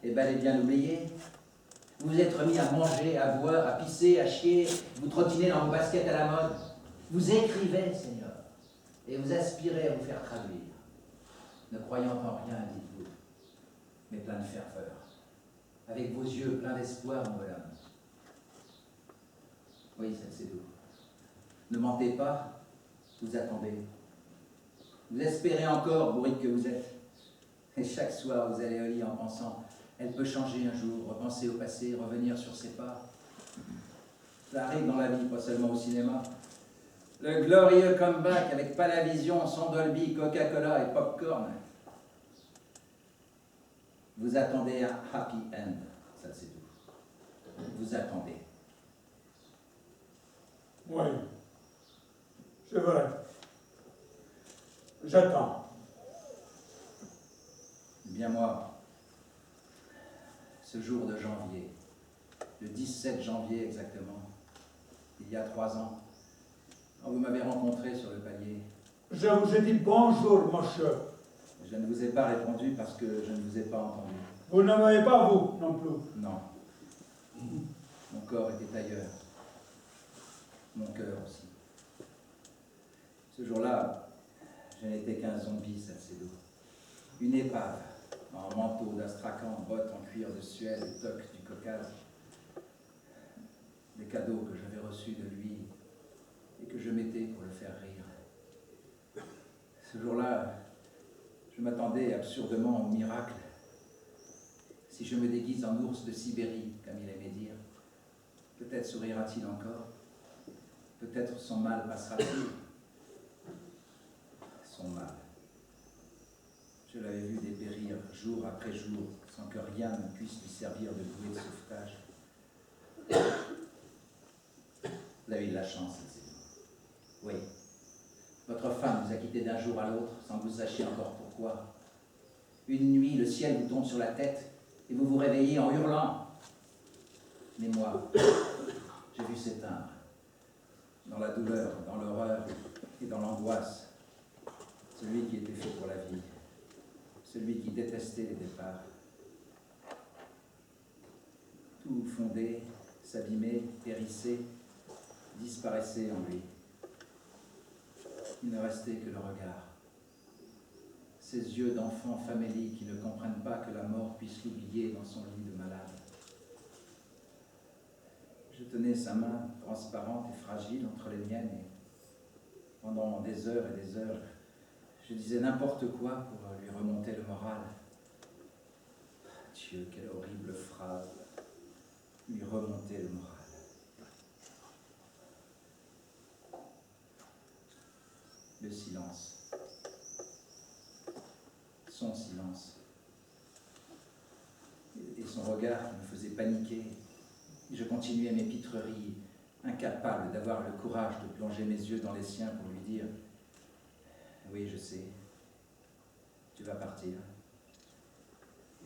est bel et bien oublié. Vous vous êtes remis à manger, à boire, à pisser, à chier, vous trottinez dans vos baskets à la mode. Vous écrivez, Seigneur, et vous aspirez à vous faire traduire. Ne croyant en rien, dites-vous, mais plein de ferveur. Avec vos yeux pleins d'espoir, mon bonhomme. Oui, c'est doux. Ne mentez pas, vous attendez. Vous espérez encore, bourrique que vous êtes. Et chaque soir, vous allez au lit en pensant, elle peut changer un jour, repenser au passé, revenir sur ses pas. Ça arrive dans la vie, pas seulement au cinéma. Le glorieux comeback avec Palavision, son Dolby, Coca-Cola et Popcorn. Vous attendez un happy end, ça c'est tout. Vous attendez. Oui, c'est vrai. J'attends. Bien moi, ce jour de janvier, le 17 janvier exactement, il y a 3 ans, quand vous m'avez rencontré sur le palier. Je vous ai dit bonjour, monsieur. Je ne vous ai pas répondu parce que je ne vous ai pas entendu. Vous ne m'avez pas, vous, non plus. Non. Mon corps était ailleurs. Mon cœur aussi. Ce jour-là, je n'étais qu'un zombie, Salcedo. Une épave, en manteau d'Astrakhan, bottes en cuir de Suède et toque du Caucase. Des cadeaux que j'avais reçus de lui et que je mettais pour le faire rire. Ce jour-là, je m'attendais absurdement au miracle. Si je me déguise en ours de Sibérie, comme il aimait dire, peut-être sourira-t-il encore. Peut-être son mal passera-t-il. Son mal. Je l'avais vu dépérir jour après jour, sans que rien ne puisse lui servir de bouée de sauvetage. Vous avez eu de la chance, c'est oui. Votre femme vous a quitté d'un jour à l'autre, sans que vous sachiez encore pourquoi. Une nuit, le ciel vous tombe sur la tête, et vous vous réveillez en hurlant. Mais moi, j'ai vu s'éteindre, dans la douleur, dans l'horreur et dans l'angoisse, celui qui était fait pour la vie, celui qui détestait les départs. Tout fondait, s'abîmait, périssait, disparaissait en lui. Il ne restait que le regard. Ces yeux d'enfant famélique qui ne comprennent pas que la mort puisse l'oublier dans son lit de malade. Je tenais sa main transparente et fragile entre les miennes et pendant des heures et des heures, je disais n'importe quoi pour lui remonter le moral. Dieu, quelle horrible phrase. Lui remonter le moral. Le silence. Son silence. Et son regard qui me faisait paniquer. Et je continuais mes pitreries, incapable d'avoir le courage de plonger mes yeux dans les siens pour lui dire « Oui, je sais, tu vas partir.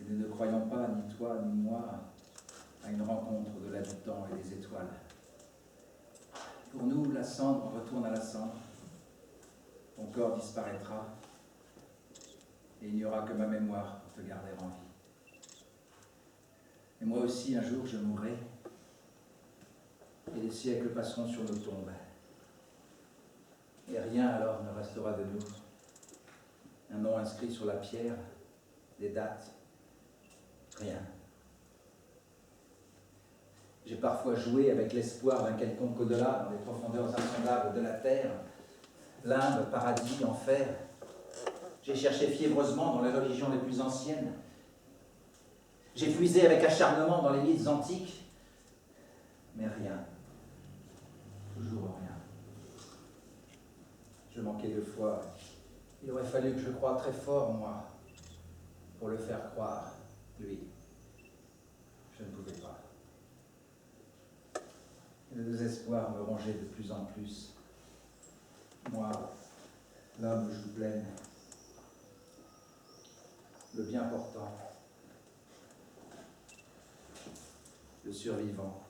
Et nous ne croyons pas, ni toi, ni moi, à une rencontre au-delà du temps et des étoiles. Pour nous, la cendre retourne à la cendre. Ton corps disparaîtra. Et il n'y aura que ma mémoire pour te garder en vie. Et moi aussi, un jour, je mourrai. Et les siècles passeront sur nos tombes. Et rien alors ne restera de nous. Un nom inscrit sur la pierre, des dates, rien. J'ai parfois joué avec l'espoir d'un quelconque au-delà dans les profondeurs insondables de la terre, limbe, paradis, enfer. J'ai cherché fiévreusement dans les religions les plus anciennes. J'ai puisé avec acharnement dans les mythes antiques, mais rien. Toujours rien. Je manquais de foi. Il aurait fallu que je croie très fort, moi, pour le faire croire, lui. Je ne pouvais pas. Le désespoir me rongeait de plus en plus. Moi, l'homme joue pleine, le bien portant, le survivant.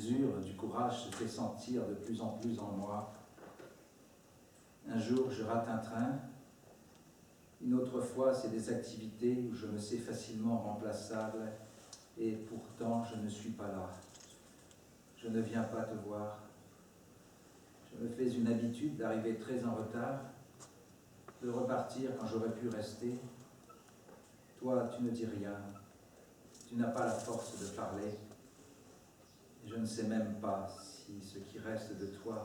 L'usure du courage se fait sentir de plus en plus en moi. Un jour, je rate un train. Une autre fois, c'est des activités où je me sais facilement remplaçable et pourtant je ne suis pas là. Je ne viens pas te voir. Je me fais une habitude d'arriver très en retard, de repartir quand j'aurais pu rester. Toi, tu ne dis rien. Tu n'as pas la force de parler. Et je ne sais même pas si ce qui reste de toi,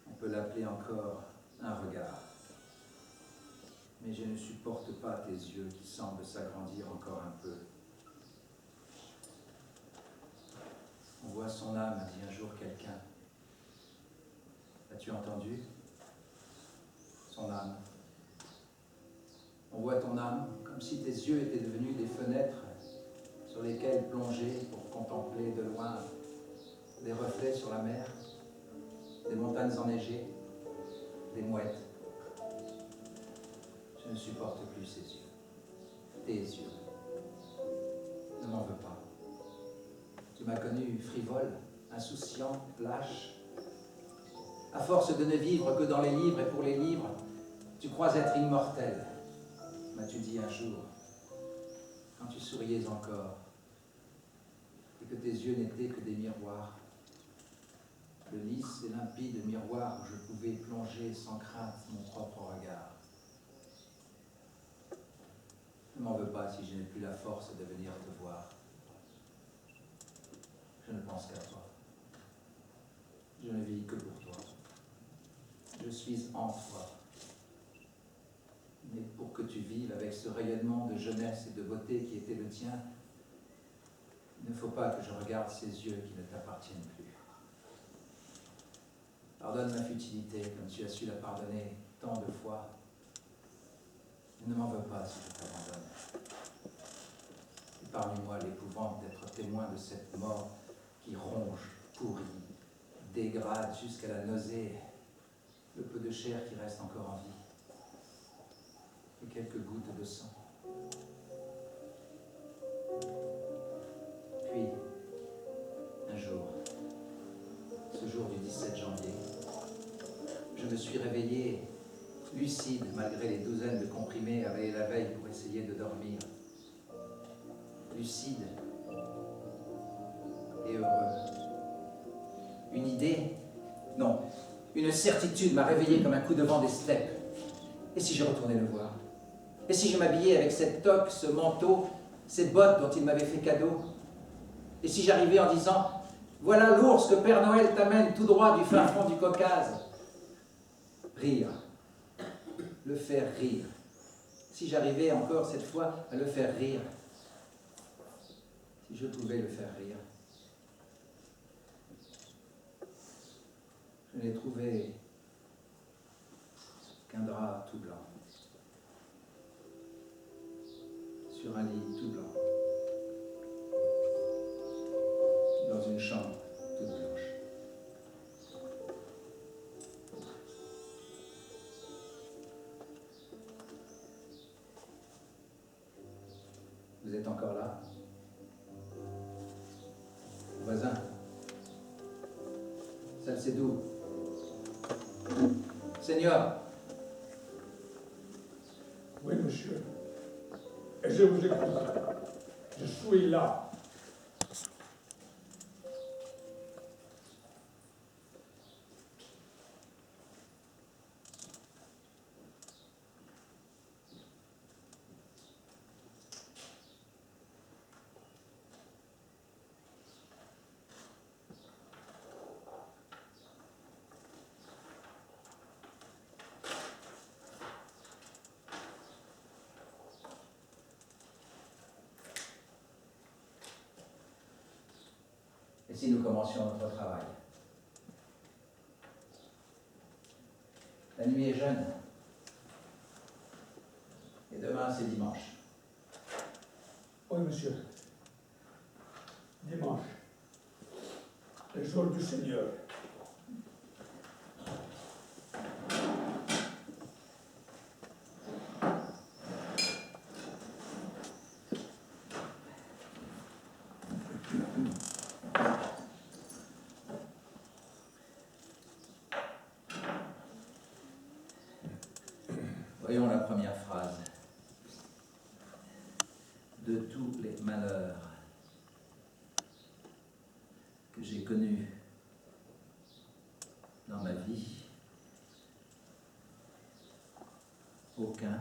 on peut l'appeler encore un regard. Mais je ne supporte pas tes yeux qui semblent s'agrandir encore un peu. On voit son âme, a dit un jour quelqu'un. As-tu entendu? Son âme. On voit ton âme comme si tes yeux étaient devenus des fenêtres sur lesquelles plonger pour contempler de loin des reflets sur la mer, des montagnes enneigées, des mouettes. Je ne supporte plus ces yeux, tes yeux. Ne m'en veux pas. Tu m'as connu frivole, insouciant, lâche. À force de ne vivre que dans les livres et pour les livres, tu crois être immortel, m'as-tu dit un jour, quand tu souriais encore, et que tes yeux n'étaient que des miroirs, le lisse et limpide miroir où je pouvais plonger sans crainte mon propre regard. Ne m'en veux pas si je n'ai plus la force de venir te voir. Je ne pense qu'à toi. Je ne vis que pour toi. Je suis en toi. Mais pour que tu vives avec ce rayonnement de jeunesse et de beauté qui était le tien, il ne faut pas que je regarde ces yeux qui ne t'appartiennent plus. Pardonne ma futilité comme tu as su la pardonner tant de fois. Ne m'en veux pas si je t'abandonne. Épargne-moi l'épouvante d'être témoin de cette mort qui ronge, pourrit, dégrade jusqu'à la nausée le peu de chair qui reste encore en vie et quelques gouttes de sang. Puis, un jour, ce jour du 17 janvier, je me suis réveillé lucide malgré les douzaines de comprimés avalés la veille pour essayer de dormir. Lucide et heureux. Une idée? Non, une certitude m'a réveillé comme un coup de vent des steppes. Et si je retournais le voir? Et si je m'habillais avec cette toque, ce manteau, ces bottes dont il m'avait fait cadeau? Et si j'arrivais en disant « Voilà l'ours que Père Noël t'amène tout droit du fin fond du Caucase » Rire. Le faire rire. Si j'arrivais encore cette fois à le faire rire. Si je pouvais le faire rire. Je n'ai trouvé qu'un drap tout blanc. Sur un lit tout blanc. Dans une chambre toute blanche. Vous êtes encore là? Voisin, celle c'est d'où? Seigneur. Oui, monsieur. Et je vous écoute. Je suis là. Et si nous commencions notre travail? La nuit est jeune. Et demain, c'est dimanche. Oui, monsieur. Dimanche. Le jour du Seigneur. Voyons la première phrase. De tous les malheurs que j'ai connus dans ma vie, aucun